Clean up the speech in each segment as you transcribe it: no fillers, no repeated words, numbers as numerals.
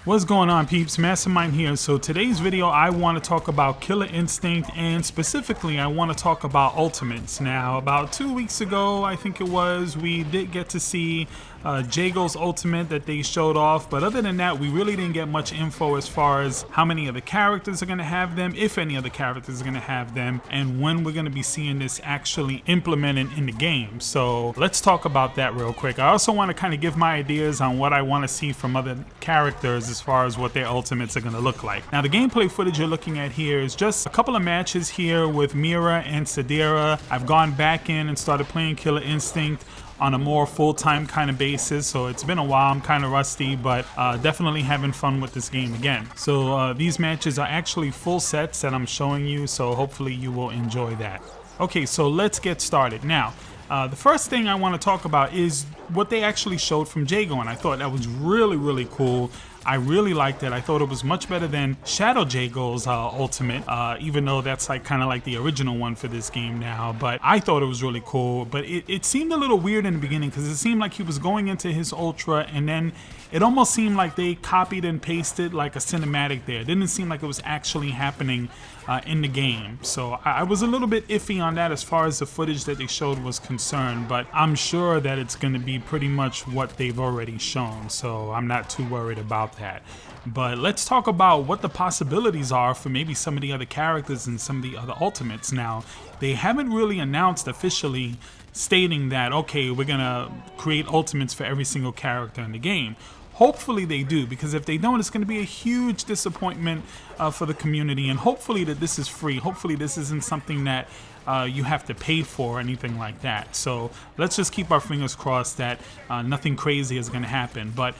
What's going on, peeps? Mastermyne here. So today's video I want to talk about Killer Instinct, and specifically I want to talk about ultimates. Now, about 2 weeks ago, I think it was, we did get to see Jago's ultimate that they showed off, but other than that we really didn't get much info as far as how many of the characters are going to have them, if any of the characters are going to have them, and when we're going to be seeing this actually implemented in the game. So let's talk about that real quick. I also want to kind of give my ideas on what I want to see from other characters as far as what their ultimates are going to look like. Now, the gameplay footage you're looking at here is just a couple of matches here with Mira and Sadira. I've gone back in and started playing Killer Instinct on a more full-time kind of basis, so it's been a while. I'm kind of rusty, but definitely having fun with this game again. So these matches are actually full sets that I'm showing you, so hopefully you will enjoy that. Okay, so let's get started. Now, the first thing I want to talk about is what they actually showed from Jago, and I thought that was really cool. I really liked it. I thought it was much better than Shadow Jago's ultimate, even though that's like kind of like the original one for this game now. But I thought it was really cool. But it seemed a little weird in the beginning because it seemed like he was going into his ultra, and then it almost seemed like they copied and pasted like a cinematic there. It didn't seem like it was actually happening in the game. So I was a little bit iffy on that as far as the footage that they showed was concerned, but I'm sure that it's going to be pretty much what they've already shown, so I'm not too worried about that. But let's talk about what the possibilities are for maybe some of the other characters and some of the other ultimates. Now, they haven't really announced officially stating that, okay, we're gonna create ultimates for every single character in the game. Hopefully they do, because if they don't, it's going to be a huge disappointment for the community, and hopefully that this is free. Hopefully this isn't something that you have to pay for or anything like that. So let's just keep our fingers crossed that nothing crazy is going to happen. But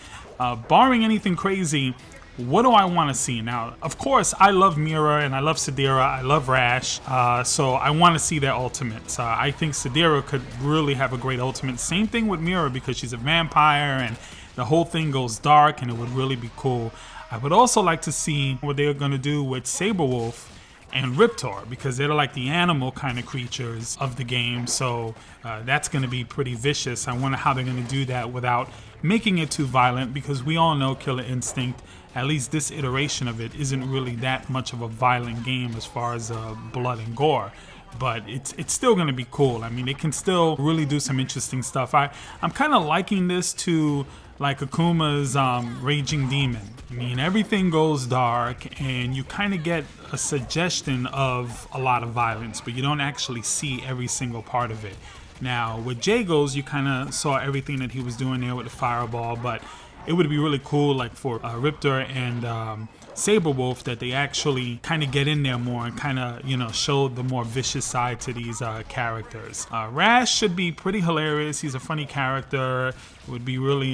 barring anything crazy, what do I want to see? Now, of course, I love Mira and I love Sadira. I love Rash. So I want to see their ultimates. I think Sadira could really have a great ultimate. Same thing with Mira, because she's a vampire and the whole thing goes dark, and it would really be cool. I would also like to see what they're going to do with Saberwolf and Riptor, because they're like the animal kind of creatures of the game. So that's going to be pretty vicious. I wonder how they're going to do that without making it too violent, because we all know Killer Instinct, at least this iteration of it, isn't really that much of a violent game as far as blood and gore. But it's still going to be cool. I mean, they can still really do some interesting stuff. I'm kind of liking this to like Akuma's Raging Demon. I mean, everything goes dark and you kind of get a suggestion of a lot of violence, but you don't actually see every single part of it. Now, with Jago's, you kind of saw everything that he was doing there with the fireball, but it would be really cool, like for Riptor and Saberwolf, that they actually kind of get in there more and kind of, you know, show the more vicious side to these characters. Rash should be pretty hilarious. He's a funny character. It would be really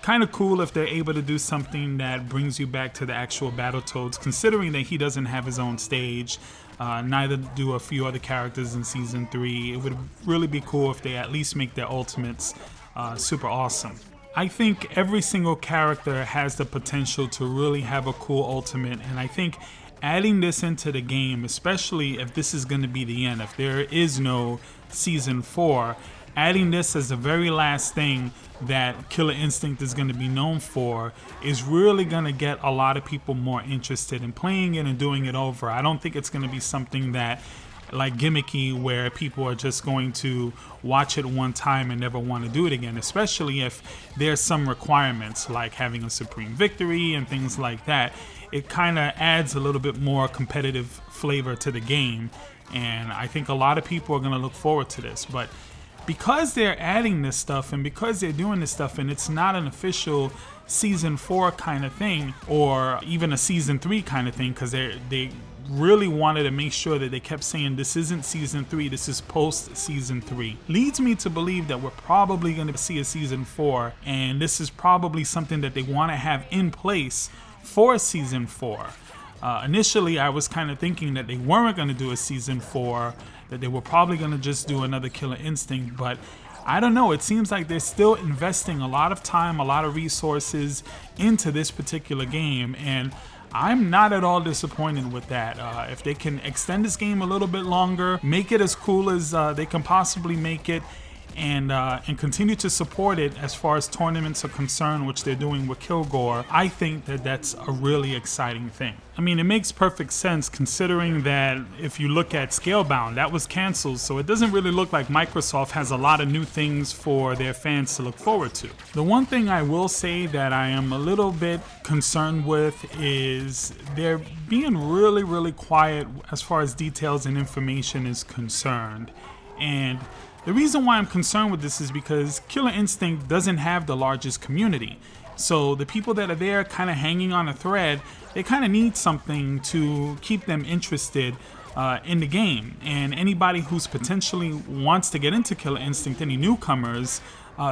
kind of cool if they're able to do something that brings you back to the actual Battletoads, considering that he doesn't have his own stage. Neither do a few other characters in Season 3. It would really be cool if they at least make their ultimates super awesome. I think every single character has the potential to really have a cool ultimate, and I think adding this into the game, especially if this is going to be the end, if there is no Season 4, adding this as the very last thing that Killer Instinct is going to be known for is really going to get a lot of people more interested in playing it and doing it over. I don't think it's going to be something that like gimmicky where people are just going to watch it one time and never want to do it again, especially if there's some requirements like having a supreme victory and things like that. It kind of adds a little bit more competitive flavor to the game, and I think a lot of people are going to look forward to this. But because they're adding this stuff and because they're doing this stuff and it's not an official Season 4 kind of thing or even a Season 3 kind of thing, because they really wanted to make sure that they kept saying this isn't Season 3, this is post Season 3, leads me to believe that we're probably going to see a Season 4, and this is probably something that they want to have in place for Season 4. Initially, I was kind of thinking that they weren't going to do a Season 4, that they were probably going to just do another Killer Instinct, but I don't know. It seems like they're still investing a lot of time, a lot of resources into this particular game, and I'm not at all disappointed with that. If they can extend this game a little bit longer, make it as cool as they can possibly make it, and continue to support it as far as tournaments are concerned, which they're doing with Kilgore, I think that that's a really exciting thing. I mean, it makes perfect sense considering that if you look at Scalebound, that was canceled, so it doesn't really look like Microsoft has a lot of new things for their fans to look forward to. The one thing I will say that I am a little bit concerned with is they're being really quiet as far as details and information is concerned. And the reason why I'm concerned with this is because Killer Instinct doesn't have the largest community. So the people that are there kind of hanging on a thread, they kind of need something to keep them interested in the game. And anybody who's potentially wants to get into Killer Instinct, any newcomers,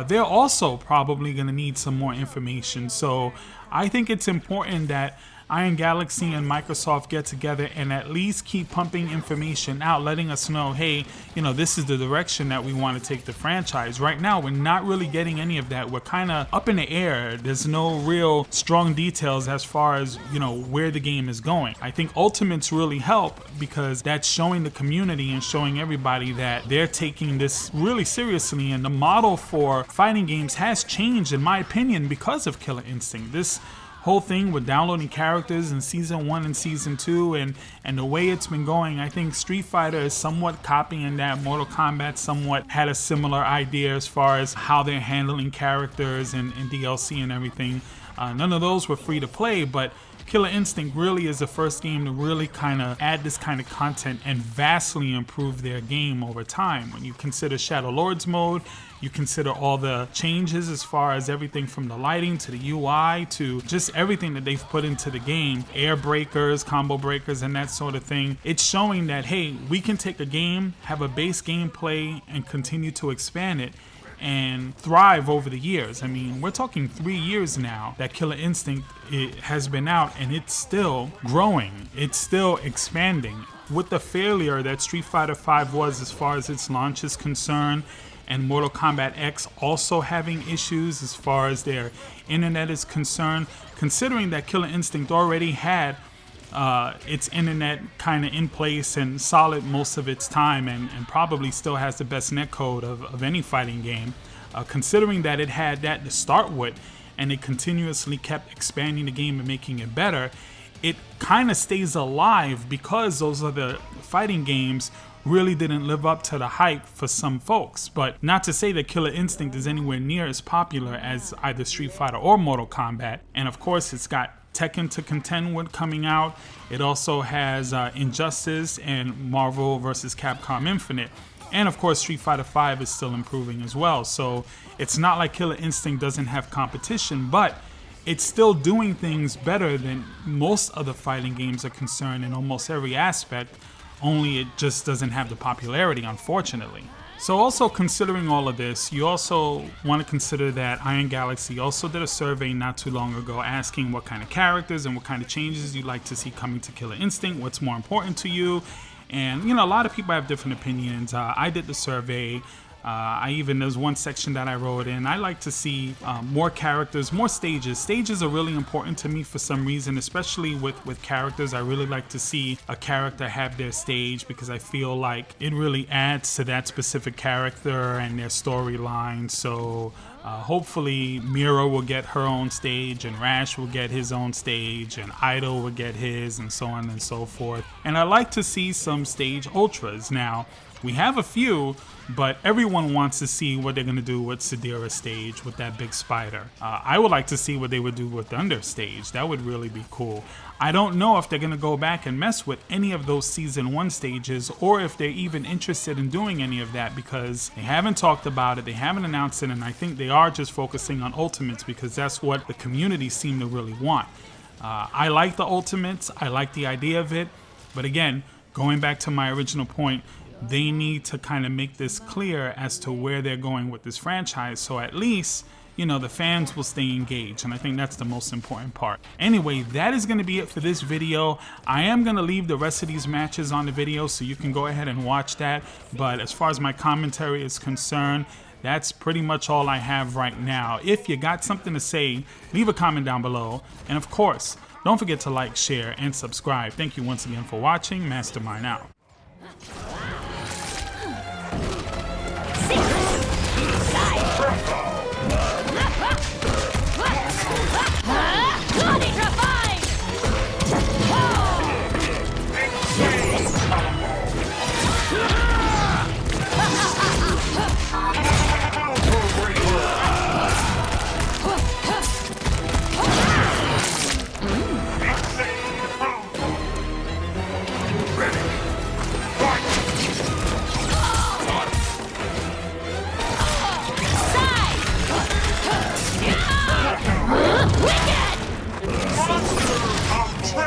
they're also probably going to need some more information. So I think it's important that Iron Galaxy and Microsoft get together and at least keep pumping information out, letting us know, hey, you know, this is the direction that we want to take the franchise. Right now, we're not really getting any of that. We're kind of up in the air. There's no real strong details as far as, you know, where the game is going. I think Ultimates really help because that's showing the community and showing everybody that they're taking this really seriously. And the model for fighting games has changed, in my opinion, because of Killer Instinct. This whole thing with downloading characters in Season 1 and Season 2 and the way it's been going, I think Street Fighter is somewhat copying that. Mortal Kombat somewhat had a similar idea as far as how they're handling characters and DLC and everything. None of those were free to play, but Killer Instinct really is the first game to really kind of add this kind of content and vastly improve their game over time. When you consider Shadow Lords mode, you consider all the changes as far as everything from the lighting to the UI to just everything that they've put into the game, air breakers, combo breakers, and that sort of thing. It's showing that, hey, we can take a game, have a base gameplay, and continue to expand it and thrive over the years. I mean, we're talking 3 years now that Killer Instinct has been out, and it's still growing. It's still expanding. With the failure that Street Fighter V was as far as its launch is concerned, and Mortal Kombat X also having issues as far as their internet is concerned, considering that Killer Instinct already had its internet kind of in place and solid most of its time and probably still has the best netcode of any fighting game, considering that it had that to start with and it continuously kept expanding the game and making it better, it kind of stays alive because those other fighting games really didn't live up to the hype for some folks. But not to say that Killer Instinct is anywhere near as popular as either Street Fighter or Mortal Kombat. And of course, it's got Tekken to contend with coming out. It also has Injustice and Marvel vs. Capcom Infinite. And of course, Street Fighter V is still improving as well. So it's not like Killer Instinct doesn't have competition, but it's still doing things better than most other fighting games are concerned in almost every aspect. Only it just doesn't have the popularity, unfortunately. So also considering all of this, you also want to consider that Iron Galaxy also did a survey not too long ago asking what kind of characters and what kind of changes you'd like to see coming to Killer Instinct, what's more important to you. And, you know, a lot of people have different opinions. I did the survey. There's one section that I wrote in. I like to see more characters, more stages. Stages are really important to me for some reason, especially with characters. I really like to see a character have their stage because I feel like it really adds to that specific character and their storyline. So hopefully Mira will get her own stage and Rash will get his own stage and Idol will get his and so on and so forth. And I like to see some stage ultras. Now, we have a few, but everyone wants to see what they're going to do with Sadira's stage with that big spider. I would like to see what they would do with Thunder's stage. That would really be cool. I don't know if they're going to go back and mess with any of those Season 1 stages or if they're even interested in doing any of that because they haven't talked about it, they haven't announced it, and I think they are just focusing on Ultimates because that's what the community seem to really want. I like the Ultimates, I like the idea of it, but again, going back to my original point, they need to kind of make this clear as to where they're going with this franchise so at least, you know, the fans will stay engaged, and I think that's the most important part. Anyway, that is going to be it for this video. I am going to leave the rest of these matches on the video so you can go ahead and watch that, but as far as my commentary is concerned, that's pretty much all I have right now. If you got something to say, leave a comment down below, and of course, don't forget to like, share, and subscribe. Thank you once again for watching. Mastermyne out. Your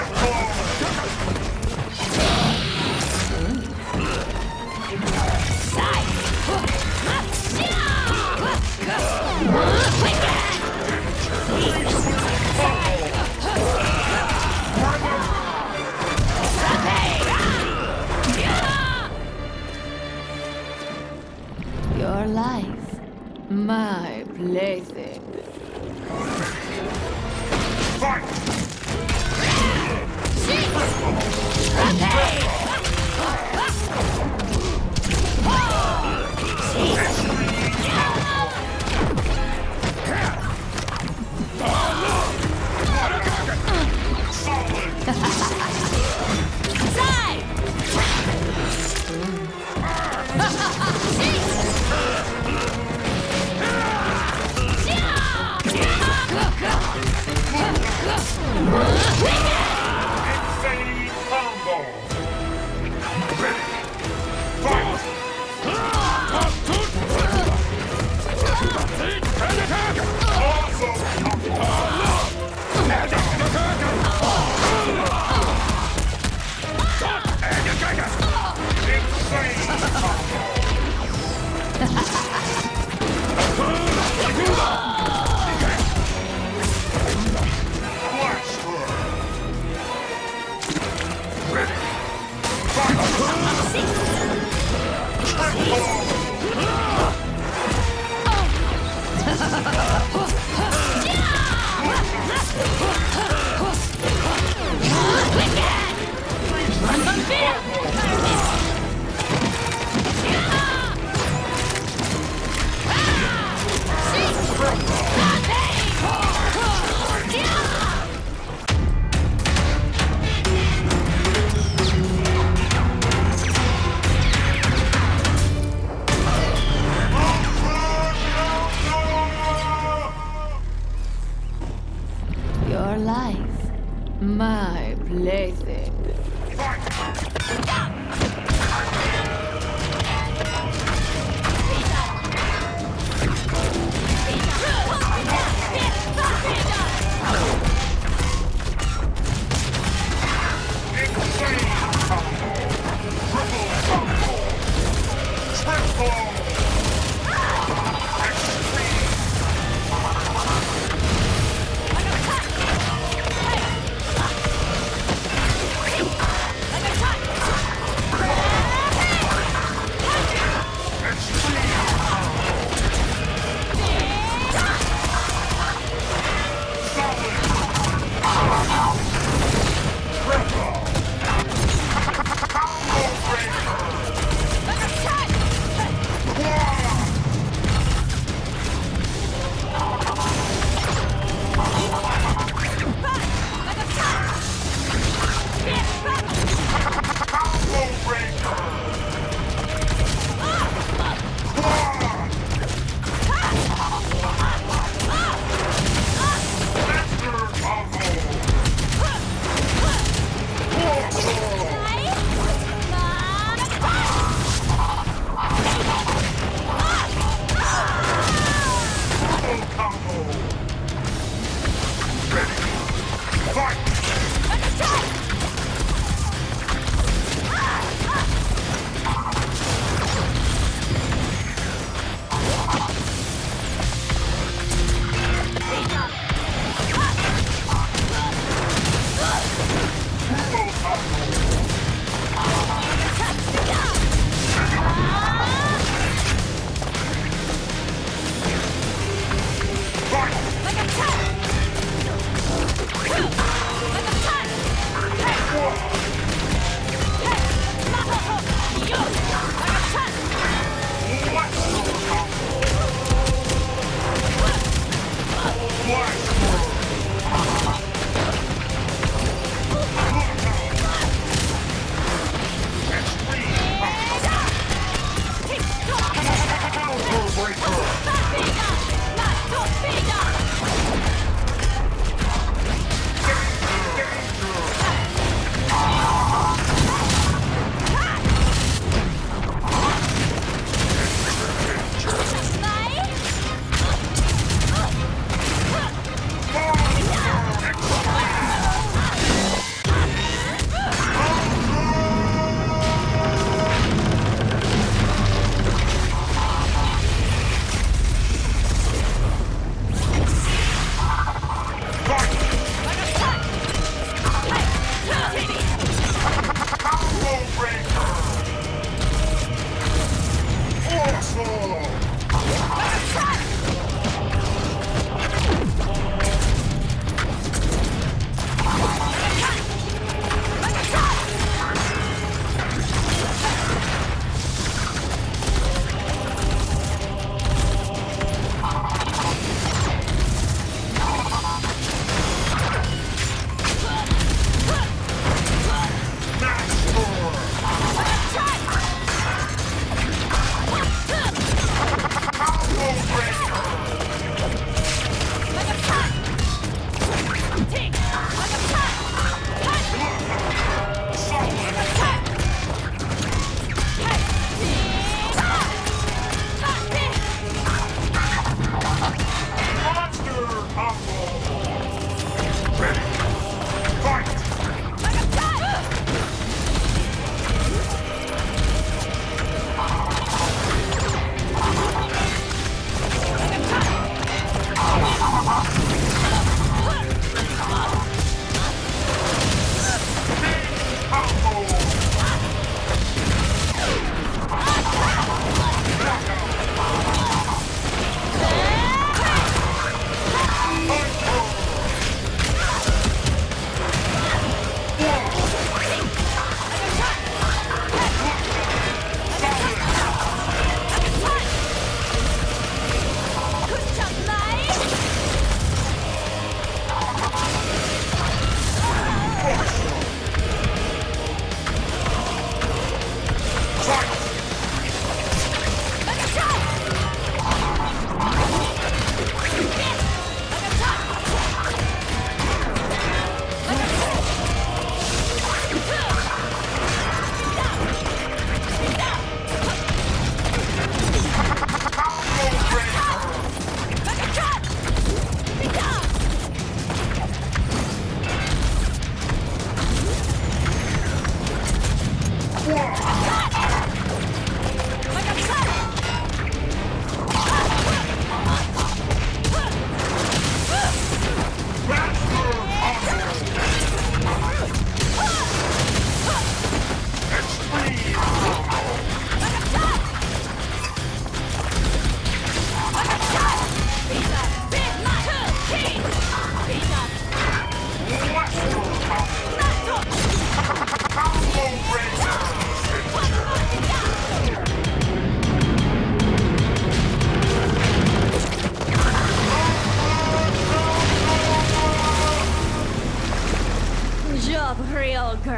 life, my plaything. Your life, my plaything.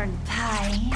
turn, Pie.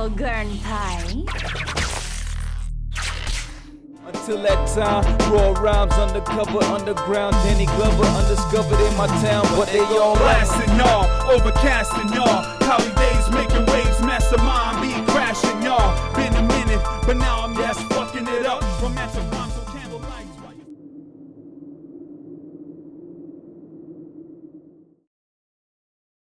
Ogern pie. Until that time, raw rhymes undercover, underground, Danny Glover, undiscovered in my town, but they all blasting y'all, overcasting y'all, cloudy days making waves, mastermind.